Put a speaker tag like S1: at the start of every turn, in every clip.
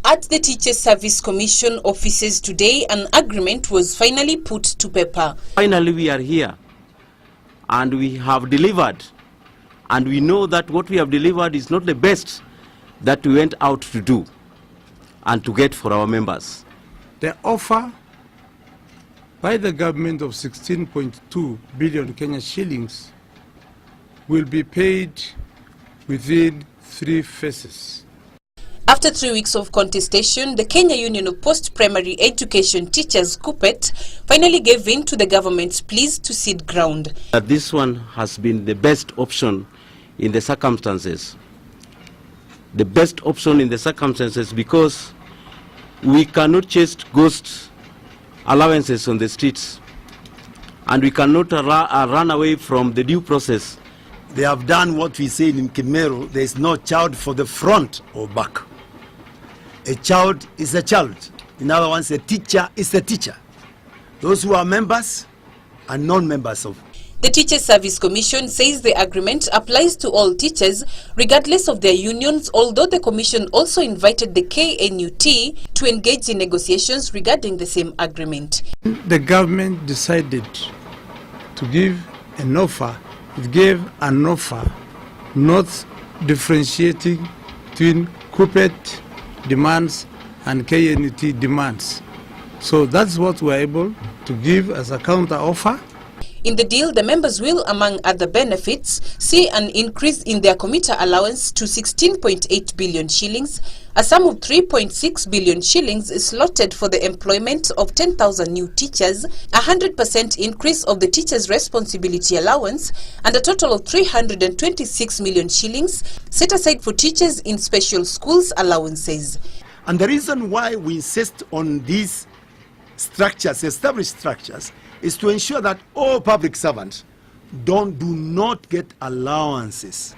S1: At the Teachers Service Commission offices today, an agreement was finally put to paper.
S2: Finally, we are here and we have delivered, and we know that what we have delivered is not the best that we went out to do and to get for our members.
S3: The offer by the government of 16.2 billion Kenya shillings will be paid within 3 phases.
S1: After 3 weeks of contestation, the Kenya Union of Post-Primary Education Teachers KUPPET finally gave in to the government's pleas to cede ground.
S2: This one has been the best option in the circumstances. The best option in the circumstances because we cannot chase ghost allowances on the streets, and we cannot run away from the due process.
S4: They have done what we say in Kimero: there is no child for the front or back. A child is a child. In other words, a teacher is a teacher. Those who are members and non-members of.
S1: The Teachers Service Commission says the agreement applies to all teachers regardless of their unions, although the Commission also invited the KNUT to engage in negotiations regarding the same agreement.
S3: The government decided to give an offer. It gave an offer not differentiating between KUPPET demands and KNUT demands. So that's what we're able to give as a counter offer.
S1: In the deal, the members will, among other benefits, see an increase in their commuter allowance to 16.8 billion shillings. A sum of 3.6 billion shillings is slotted for the employment of 10,000 new teachers, a 100% increase of the teachers' responsibility allowance, and a total of 326 million shillings set aside for teachers in special schools allowances.
S4: And the reason why we insist on these structures, established structures, is to ensure that all public servants do not get allowances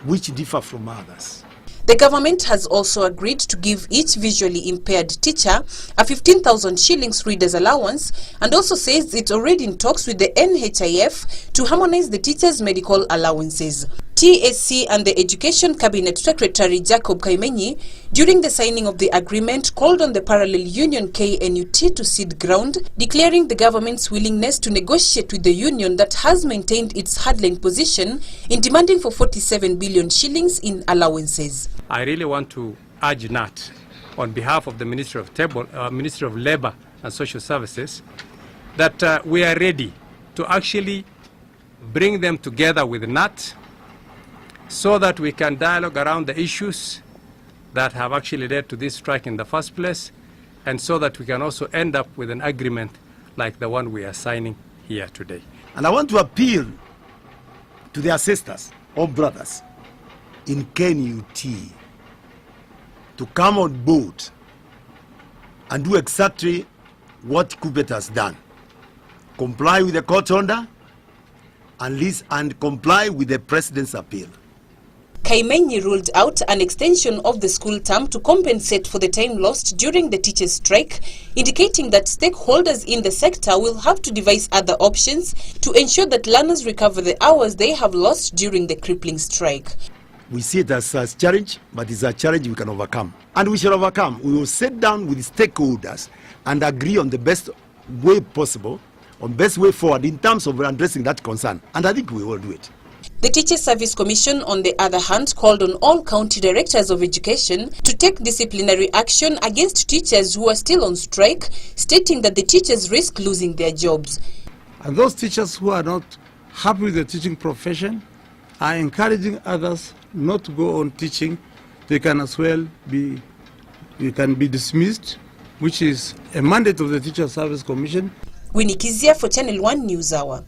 S4: which differ from others.
S1: The government has also agreed to give each visually impaired teacher a 15,000 shillings reader's allowance, and also says it's already in talks with the NHIF to harmonize the teachers' medical allowances. TSC and the Education Cabinet Secretary Jacob Kaimenyi, during the signing of the agreement, called on the parallel union KNUT to cede ground, declaring the government's willingness to negotiate with the union that has maintained its hard-line position in demanding for 47 billion shillings in allowances.
S5: I really want to urge NAT, on behalf of the Ministry of Labour and Social Services, that we are ready to actually bring them together with NAT so that we can dialogue around the issues that have actually led to this strike in the first place, and so that we can also end up with an agreement like the one we are signing here today.
S4: And I want to appeal to their sisters or brothers in KNUT to come on board and do exactly what KUPPET has done. Comply with the court order and comply with the President's appeal.
S1: Kaimenyi ruled out an extension of the school term to compensate for the time lost during the teachers' strike, indicating that stakeholders in the sector will have to devise other options to ensure that learners recover the hours they have lost during the crippling strike.
S4: We see it as a challenge, but it's a challenge we can overcome. And we shall overcome. We will sit down with stakeholders and agree on the best way possible, on best way forward in terms of addressing that concern. And I think we will do it.
S1: The Teachers Service Commission, on the other hand, called on all county directors of education to take disciplinary action against teachers who are still on strike, stating that the teachers risk losing their jobs.
S3: And those teachers who are not happy with the teaching profession are encouraging others not to go on teaching. They can as well be dismissed, which is a mandate of the Teachers Service Commission.
S1: Winnie Kizia for Channel 1 News Hour.